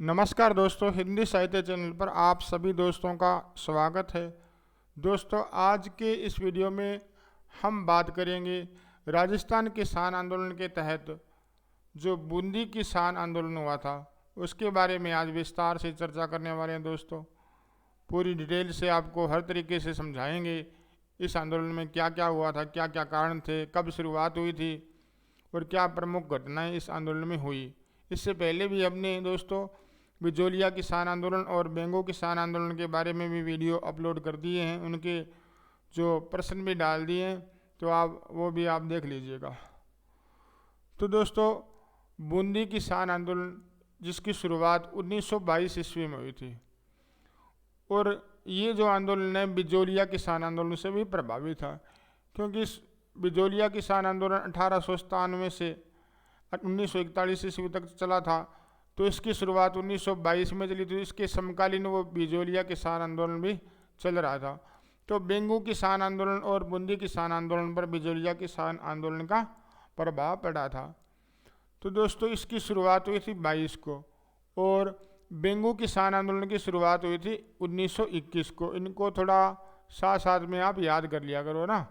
नमस्कार दोस्तों, हिंदी साहित्य चैनल पर आप सभी दोस्तों का स्वागत है। दोस्तों, आज के इस वीडियो में हम बात करेंगे राजस्थान किसान आंदोलन के तहत जो बूंदी किसान आंदोलन हुआ था उसके बारे में आज विस्तार से चर्चा करने वाले हैं। दोस्तों, पूरी डिटेल से आपको हर तरीके से समझाएंगे इस आंदोलन में क्या क्या हुआ था, क्या क्या कारण थे, कब शुरुआत हुई थी और क्या प्रमुख घटनाएं इस आंदोलन में हुई। इससे पहले भी हमने दोस्तों बिजोलिया किसान आंदोलन और बेंगो किसान आंदोलन के बारे में भी वीडियो अपलोड कर दिए हैं, उनके जो प्रश्न भी डाल दिए हैं, तो आप वो भी आप देख लीजिएगा। तो दोस्तों, बूंदी किसान आंदोलन जिसकी शुरुआत 1922 ईस्वी में हुई थी और ये जो आंदोलन है बिजोलिया किसान आंदोलन से भी प्रभावित था, क्योंकि इस बिजोलिया किसान आंदोलन 1897 से 1941 ईस्वी तक चला था। तो इसकी शुरुआत 1922 में चली, तो इसके समकालीन वो बिजोलिया किसान आंदोलन भी चल रहा था। तो बेंगू किसान आंदोलन और बूंदी किसान आंदोलन पर बिजोलिया किसान आंदोलन का प्रभाव पड़ा था। तो दोस्तों, इसकी शुरुआत हुई थी 22 को और बेंगू किसान आंदोलन की शुरुआत हुई थी 1921 को। इनको थोड़ा साथ साथ में आप याद कर लिया करो ना,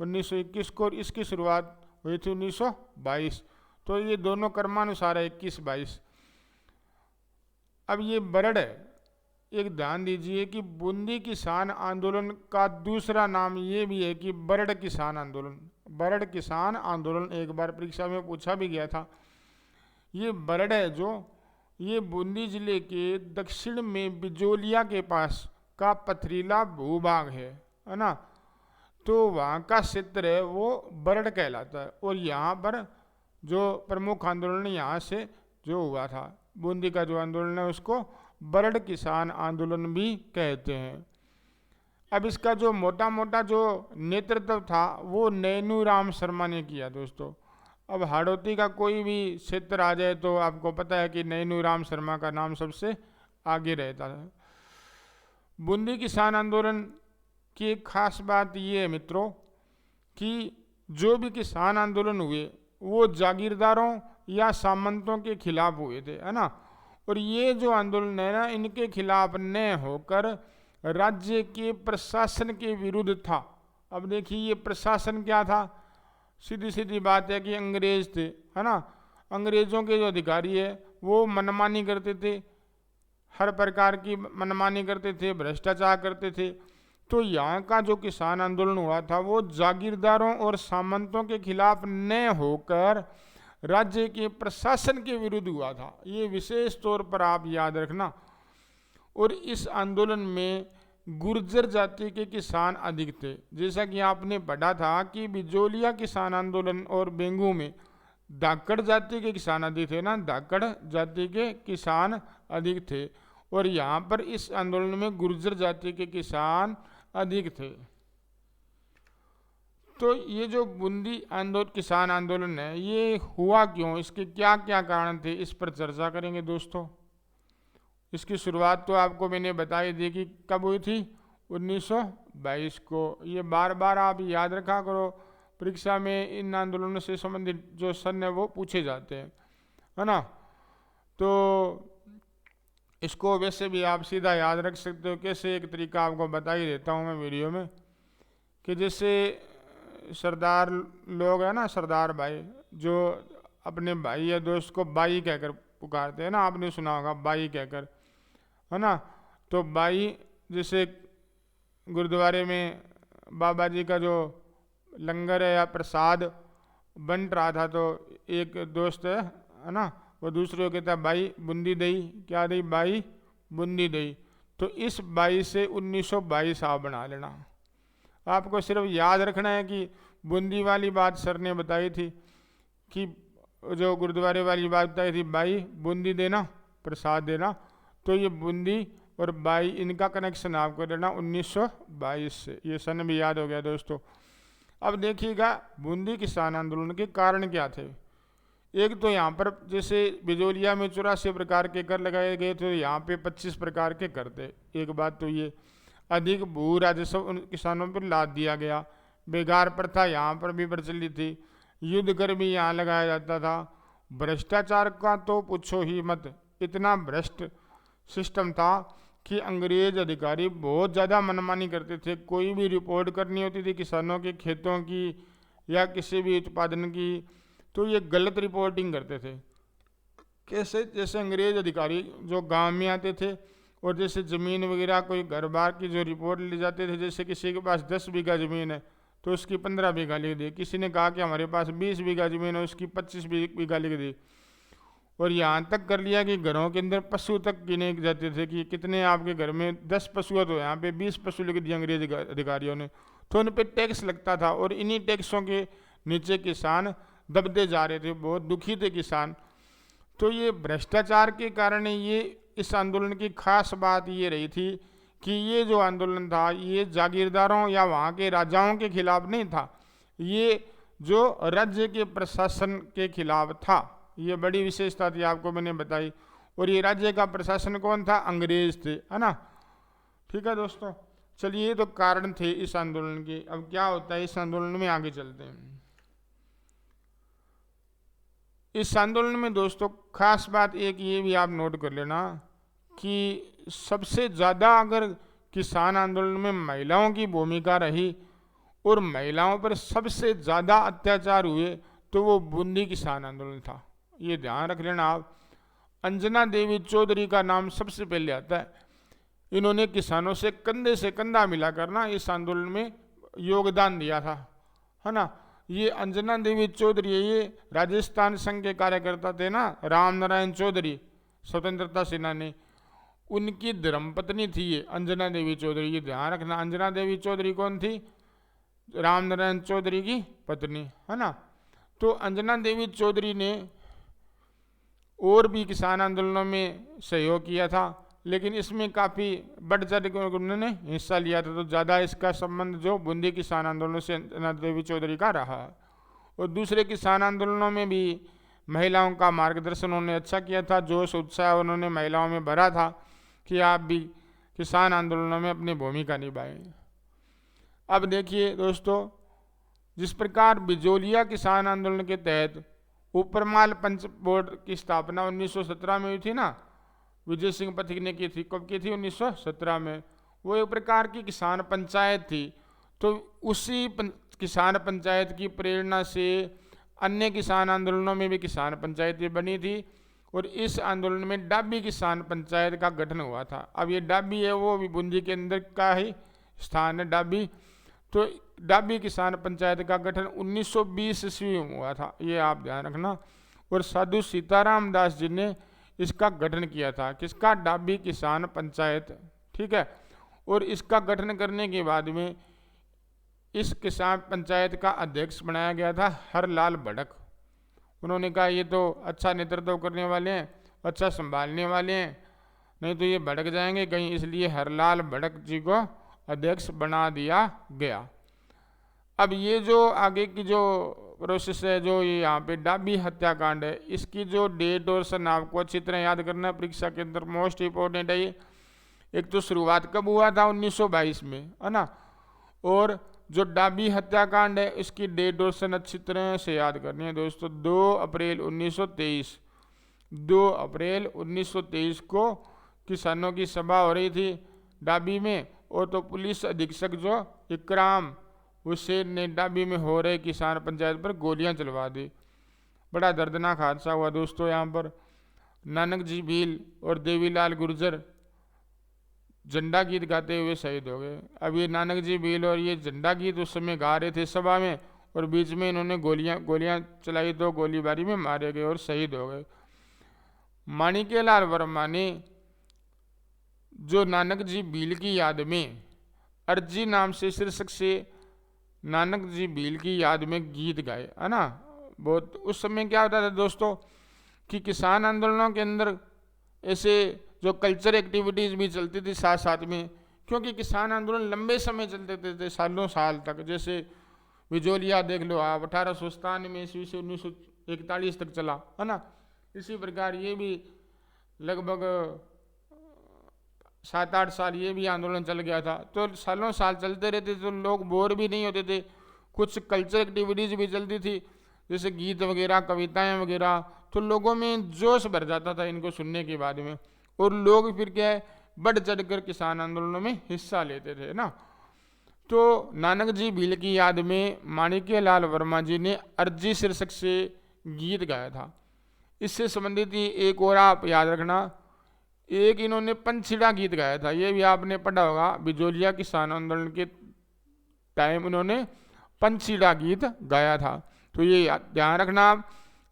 1921 को, और इसकी शुरुआत हुई थी 1922। तो ये दोनों क्रमानुसार है, 21-22। अब ये बरड़ है, एक ध्यान दीजिए कि बूंदी किसान आंदोलन का दूसरा नाम ये भी है कि बरड़ किसान आंदोलन। बरड़ किसान आंदोलन एक बार परीक्षा में पूछा भी गया था। ये बरड़ है जो ये बूंदी जिले के दक्षिण में बिजोलिया के पास का पथरीला भूभाग है ना। तो वहाँ का क्षेत्र है वो बरड़ कहलाता है और यहाँ पर जो प्रमुख आंदोलन यहाँ से जो हुआ था, बूंदी का जो आंदोलन है उसको बरड़ किसान आंदोलन भी कहते हैं। अब इसका जो मोटा मोटा जो नेतृत्व था वो नैनू राम शर्मा ने किया। दोस्तों, अब हाड़ौती का कोई भी क्षेत्र आ जाए तो आपको पता है कि नैनू राम शर्मा का नाम सबसे आगे रहता है। बूंदी किसान आंदोलन की एक खास बात ये है मित्रों कि जो भी किसान आंदोलन हुए वो जागीरदारों या सामंतों के खिलाफ हुए थे, है ना। और ये जो आंदोलन है ना, इनके खिलाफ न होकर राज्य के प्रशासन के विरुद्ध था। अब देखिए, ये प्रशासन क्या था, सीधी सीधी बात है कि अंग्रेज थे, है ना। अंग्रेजों के जो अधिकारी है वो मनमानी करते थे, हर प्रकार की मनमानी करते थे, भ्रष्टाचार करते थे। तो यहाँ का जो किसान आंदोलन हुआ था वो जागीरदारों और सामंतों के खिलाफ न होकर राज्य के प्रशासन के विरुद्ध हुआ था। ये विशेष तौर पर आप याद रखना। और इस आंदोलन में गुर्जर जाति के किसान अधिक थे। जैसा कि आपने पढ़ा था कि बिजोलिया किसान आंदोलन और बेंगू में धाकड़ जाति के किसान अधिक थे ना, धाकड़ जाति के किसान अधिक थे और यहाँ पर इस आंदोलन में गुर्जर जाति के किसान अधिक थे। तो ये जो बूंदी किसान आंदोलन है ये हुआ क्यों, इसके क्या क्या कारण थे, इस पर चर्चा करेंगे। दोस्तों, इसकी शुरुआत तो आपको मैंने बताई दी कि कब हुई थी, 1922 को। ये बार बार आप याद रखा करो, परीक्षा में इन आंदोलनों से संबंधित जो सन है वो पूछे जाते हैं, है ना। तो इसको वैसे भी आप सीधा याद रख सकते हो। कैसे, एक तरीका आपको बता ही देता हूँ मैं वीडियो में, कि जैसे सरदार लोग है ना, सरदार भाई जो अपने भाई या दोस्त को बाई कहकर पुकारते हैं ना, आपने सुना होगा बाई कहकर, है ना। तो बाई, जैसे गुरुद्वारे में बाबा जी का जो लंगर है या प्रसाद बन रहा था, तो एक दोस्त है ना, वो दूसरे को कहता है बाई बूंदी दई, क्या दई, बाई बूंदी दई। तो इस बाई से 1922 आप बना लेना। आपको सिर्फ याद रखना है कि बूंदी वाली बात सर ने बताई थी, कि जो गुरुद्वारे वाली बात बताई थी, बाई बूंदी देना, प्रसाद देना। तो ये बूंदी और बाई, इनका कनेक्शन आपको देना 1922 से। ये सन भी याद हो गया दोस्तों। अब देखिएगा बूंदी किसान आंदोलन के कारण क्या थे। एक तो यहाँ पर जैसे बिजोलिया में 84 प्रकार के कर लगाए गए थे, यहाँ पे 25 प्रकार के कर थे। एक बात तो ये, अधिक भू राजस्व उन किसानों पर लाद दिया गया। बेगार प्रथा यहाँ पर भी प्रचलित थी। युद्ध कर भी यहाँ लगाया जाता था। भ्रष्टाचार का तो पूछो ही मत, इतना भ्रष्ट सिस्टम था कि अंग्रेज अधिकारी बहुत ज़्यादा मनमानी करते थे। कोई भी रिपोर्ट करनी होती थी किसानों के खेतों की या किसी भी उत्पादन की, तो ये गलत रिपोर्टिंग करते थे। कैसे? जैसे अंग्रेज अधिकारी जो गांव में आते थे और जैसे ज़मीन वगैरह कोई घर बार की जो रिपोर्ट ले जाते थे, जैसे किसी के पास 10 बीघा ज़मीन है तो उसकी 15 बीघा लिख दी, किसी ने कहा कि हमारे पास 20 बीघा ज़मीन है उसकी 25 बीघा लिख दी। और यहाँ तक कर लिया कि घरों के अंदर पशु तक गिने जाते थे कि कितने आपके घर में 10 पशु है तो यहाँ पे 20 पशु लिख दिए अंग्रेज अधिकारियों ने। तो उन पर टैक्स लगता था और इन्हीं टैक्सों के नीचे किसान दबते जा रहे थे, बहुत दुखी थे किसान। तो ये भ्रष्टाचार के कारण ये इस आंदोलन की खास बात ये रही थी कि ये जो आंदोलन था ये जागीरदारों या वहाँ के राजाओं के खिलाफ नहीं था, ये जो राज्य के प्रशासन के खिलाफ था। ये बड़ी विशेषता थी, आपको मैंने बताई। और ये राज्य का प्रशासन कौन था? अंग्रेज थे, है ना। ठीक है दोस्तों, चलिए, ये तो कारण थे इस आंदोलन के। अब क्या होता है इस आंदोलन में, आगे चलते हैं। इस आंदोलन में दोस्तों खास बात एक ये भी आप नोट कर लेना कि सबसे ज़्यादा अगर किसान आंदोलन में महिलाओं की भूमिका रही और महिलाओं पर सबसे ज़्यादा अत्याचार हुए तो वो बूंदी किसान आंदोलन था। ये ध्यान रख लेना आप। अंजना देवी चौधरी का नाम सबसे पहले आता है। इन्होंने किसानों से कंधा मिला करना इस आंदोलन में योगदान दिया था, है ना। ये अंजना देवी चौधरी, ये राजस्थान संघ के कार्यकर्ता थे ना, राम नारायण चौधरी, स्वतंत्रता सेनानी, उनकी धर्मपत्नी थी ये अंजना देवी चौधरी। ये ध्यान रखना, अंजना देवी चौधरी कौन थी? राम नारायण चौधरी की पत्नी, है ना। तो अंजना देवी चौधरी ने और भी किसान आंदोलनों में सहयोग किया था, लेकिन इसमें काफ़ी बढ़ चढ़ कर उन्होंने हिस्सा लिया था। तो ज़्यादा इसका संबंध जो बूंदी किसान आंदोलन से अंजना देवी चौधरी का रहा। और दूसरे किसान आंदोलनों में भी महिलाओं का मार्गदर्शन उन्होंने अच्छा किया था, जोश उत्साह उन्होंने महिलाओं में भरा था कि आप भी किसान आंदोलनों में अपनी भूमिका निभाएं। अब देखिए दोस्तों, जिस प्रकार बिजोलिया किसान आंदोलन के तहत ऊपरमाल पंच बोर्ड की स्थापना 1917 में हुई थी ना, विजय सिंह पथिक ने की थी। कब की थी? 1917 में। वो एक प्रकार की किसान पंचायत थी। तो उसी किसान पंचायत की प्रेरणा से अन्य किसान आंदोलनों में भी किसान पंचायतें बनी थी और इस आंदोलन में डाबी किसान पंचायत का गठन हुआ था। अब ये डाबी है वो भी बूंदी के अंदर का ही स्थान है डाबी। तो डाबी किसान पंचायत का गठन 1920 ईस्वी में हुआ था, ये आप ध्यान रखना। और साधु सीताराम दास जी ने इसका गठन किया था। किसका? डाबी किसान पंचायत, ठीक है। और इसका गठन करने के बाद में इस किसान पंचायत का अध्यक्ष बनाया गया था हरलाल भड़क। उन्होंने कहा ये तो अच्छा नेतृत्व करने वाले हैं, अच्छा संभालने वाले हैं, नहीं तो ये भड़क जाएंगे कहीं, इसलिए हरलाल भड़क जी को अध्यक्ष बना दिया गया। अब ये जो आगे की जो प्रोसेस है, जो ये यहाँ पे डाबी हत्याकांड है, इसकी जो डेट और सन आपको अच्छी तरह याद करना है, परीक्षा के अंदर मोस्ट इम्पोर्टेंट है ये। एक तो शुरुआत कब हुआ था? 1922 में, है ना। और जो डाबी हत्याकांड है इसकी डेट और सन अच्छी तरह से याद करनी है दोस्तों। 2 अप्रैल 1923, 2 अप्रैल 1923 को किसानों की सभा हो रही थी डाबी में, और तो पुलिस अधीक्षक जो इकराम हुसैन ने डाबी में हो रहे किसान पंचायत पर गोलियां चलवा दी। बड़ा दर्दनाक हादसा हुआ दोस्तों। यहाँ पर नानक जी भील और देवीलाल गुर्जर झंडा गीत गाते हुए शहीद हो गए। अब ये नानक जी भील और ये झंडा गीत उस समय गा रहे थे सभा में, और बीच में इन्होंने गोलियां चलाई तो गोलीबारी में मारे गए और शहीद हो गए। माणिक्यलाल वर्मा ने जो नानक जी भील की याद में अर्जी नाम से शीर्षक से नानक जी भील की याद में गीत गाए, है ना। बहुत उस समय क्या होता था दोस्तों कि किसान आंदोलनों के अंदर ऐसे जो कल्चर एक्टिविटीज़ भी चलती थी साथ साथ में, क्योंकि किसान आंदोलन लंबे समय चलते थे, सालों साल तक। जैसे बिजोलिया देख लो आप, 1897 ईस्वी से 1941 तक चला, है ना। इसी प्रकार ये भी लगभग 7-8 साल ये भी आंदोलन चल गया था। तो सालों साल चलते रहते तो लोग बोर भी नहीं होते थे। कुछ कल्चर एक्टिविटीज़ भी चलती थी, जैसे गीत वगैरह, कविताएं वगैरह, तो लोगों में जोश भर जाता था इनको सुनने के बाद में, और लोग फिर क्या है बढ़ चढ़कर किसान आंदोलनों में हिस्सा लेते थे ना। तो नानक जी भील की याद में माणिक्य लाल वर्मा जी ने अर्जी शीर्षक से गीत गाया था। इससे संबंधित ही एक और आप याद रखना, एक इन्होंने पंछीड़ा गीत गाया था, ये भी आपने पढ़ा होगा। बिजोलिया किसान आंदोलन के टाइम उन्होंने पंछीड़ा गीत गाया था, तो ये ध्यान रखना।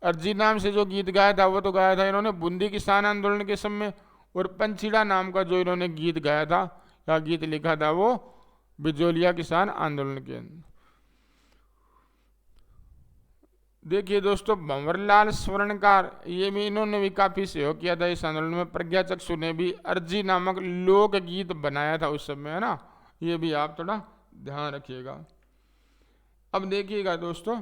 अर्जी नाम से जो गीत गाया था वो तो गाया था इन्होंने बूंदी किसान आंदोलन के समय, और पंछीड़ा नाम का जो इन्होंने गीत गाया था या गीत लिखा था वो बिजोलिया किसान आंदोलन के अंदर। देखिए दोस्तों, भंवरलाल स्वर्णकार ये भी इन्होंने भी काफी सहयोग किया था इस आंदोलन में। प्रज्ञा चक्षु ने भी अर्जी नामक लोक गीत बनाया था उस समय, है ना। ये भी आप थोड़ा ध्यान रखिएगा। अब देखिएगा दोस्तों,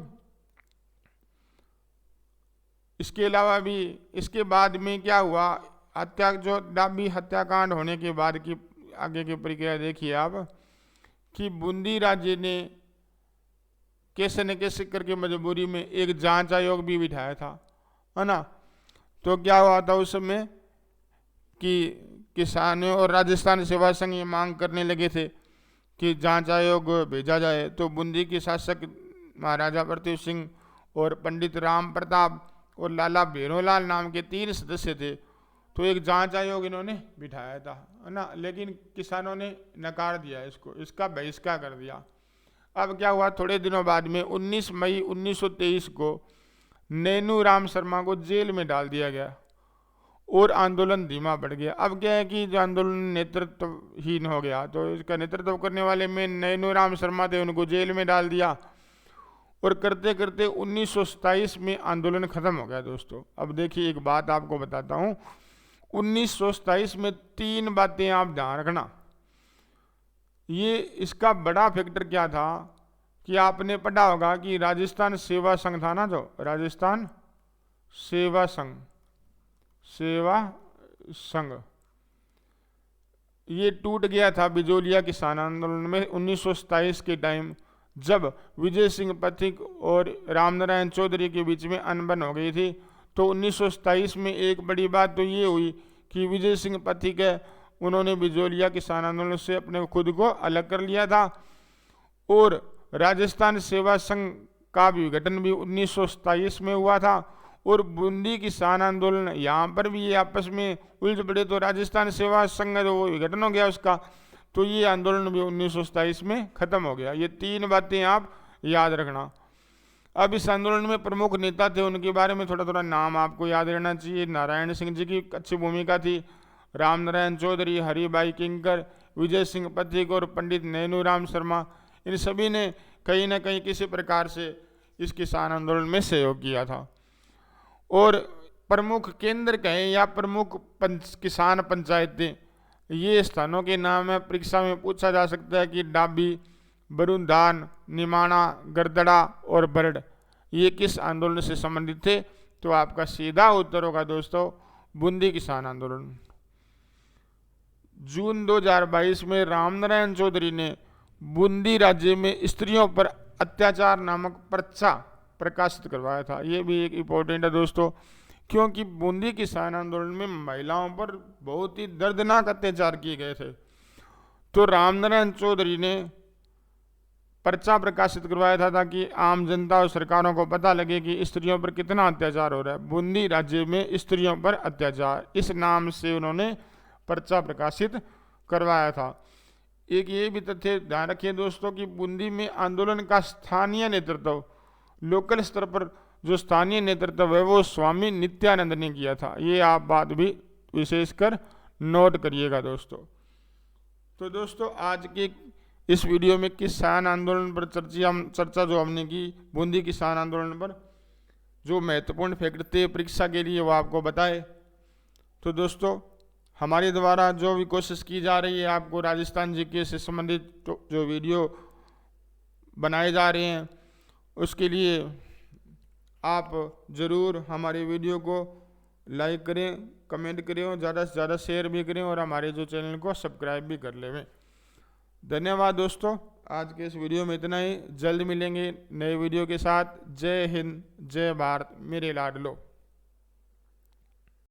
इसके अलावा भी इसके बाद में क्या हुआ, जो डाबी हत्याकांड होने के बाद की आगे की प्रक्रिया देखिए आप, कि बूंदी राज्य ने कैसे न कैसे करके मजबूरी में एक जांच आयोग भी बिठाया था, है ना। तो क्या हुआ था उस समय कि किसानों और राजस्थान सेवा संघ ये मांग करने लगे थे कि जांच आयोग भेजा जाए। तो बूंदी के शासक महाराजा प्रताप सिंह और पंडित राम प्रताप और लाला भैरोलाल नाम के 3 सदस्य थे। तो एक जांच आयोग इन्होंने बिठाया था, है ना, लेकिन किसानों ने नकार दिया इसको, इसका बहिष्कार कर दिया। अब क्या हुआ, थोड़े दिनों बाद में 19 मई 1923 को नैनू राम शर्मा को जेल में डाल दिया गया और आंदोलन धीमा बढ़ गया। अब क्या है कि जो आंदोलन नेतृत्वहीन हो गया, तो इसका नेतृत्व करने वाले में नैनू राम शर्मा थे, उनको जेल में डाल दिया, और करते करते 1927 में आंदोलन खत्म हो गया दोस्तों। अब देखिए एक बात आपको बताता हूँ, 1927 में 3 बातें आप ध्यान रखना। ये इसका बड़ा फैक्टर क्या था कि आपने पढ़ा होगा कि राजस्थान सेवा संघ था ना, जो राजस्थान सेवा संघ ये टूट गया था बिजोलिया किसान आंदोलन में 1927 के टाइम, जब विजय सिंह पथिक और रामनारायण चौधरी के बीच में अनबन हो गई थी। तो 1927 में एक बड़ी बात तो ये हुई कि विजय सिंह पथिक है, उन्होंने बिजोलिया किसान आंदोलन से अपने खुद को अलग कर लिया था, और राजस्थान सेवा संघ का विघटन भी 1927 में हुआ था, और बूंदी किसान आंदोलन यहाँ पर भी ये आपस में उलझ पड़े, तो राजस्थान सेवा संघ जो वो विघटन हो गया उसका, तो ये आंदोलन भी 1927 में खत्म हो गया। ये 3 बातें आप याद रखना। अब इस आंदोलन में प्रमुख नेता थे, उनके बारे में थोड़ा थोड़ा नाम आपको याद रहना चाहिए। नारायण सिंह जी की अच्छी भूमिका थी, रामनारायण चौधरी, हरिभाई किंकर, विजय सिंह पथिक और पंडित नैनू राम शर्मा, इन सभी ने कहीं ना कहीं किसी प्रकार से इस किसान आंदोलन में सहयोग किया था। और प्रमुख केंद्र कहें या प्रमुख किसान पंचायतें, ये स्थानों के नाम है, परीक्षा में पूछा जा सकता है कि डाबी, बरुंधान, निमाणा, गरदड़ा और बरड़ ये किस आंदोलन से संबंधित थे। तो आपका सीधा उत्तर होगा दोस्तों बूंदी किसान आंदोलन। जून 2022 में रामनारायण चौधरी ने बूंदी राज्य में स्त्रियों पर अत्याचार नामक पर्चा प्रकाशित करवाया था। ये भी एक इम्पोर्टेंट है दोस्तों, क्योंकि बूंदी किसान आंदोलन में महिलाओं पर बहुत ही दर्दनाक अत्याचार किए गए थे। तो रामनारायण चौधरी ने पर्चा प्रकाशित करवाया था ताकि आम जनता और सरकारों को पता लगे कि स्त्रियों पर कितना अत्याचार हो रहा है। बूंदी राज्य में स्त्रियों पर अत्याचार, इस नाम से उन्होंने पर्चा प्रकाशित करवाया था। एक ये भी तथ्य ध्यान रखिए दोस्तों कि बूंदी में आंदोलन का स्थानीय नेतृत्व, लोकल स्तर पर जो स्थानीय नेतृत्व है वो स्वामी नित्यानंद ने किया था। ये आप बात भी विशेषकर नोट करिएगा दोस्तों। तो दोस्तों आज के इस वीडियो में किसान आंदोलन पर चर्चा जो हमने की, बूंदी किसान आंदोलन पर जो महत्वपूर्ण फैक्टर थे परीक्षा के लिए वो आपको बताए। तो दोस्तों हमारे द्वारा जो भी कोशिश की जा रही है आपको राजस्थान जीके से संबंधित जो वीडियो बनाए जा रहे हैं उसके लिए आप ज़रूर हमारे वीडियो को लाइक करें, कमेंट करें और ज़्यादा से ज़्यादा शेयर भी करें और हमारे जो चैनल को सब्सक्राइब भी कर लें। धन्यवाद दोस्तों, आज के इस वीडियो में इतना ही। जल्द मिलेंगे नए वीडियो के साथ। जय हिंद, जय भारत मेरे लाडलो।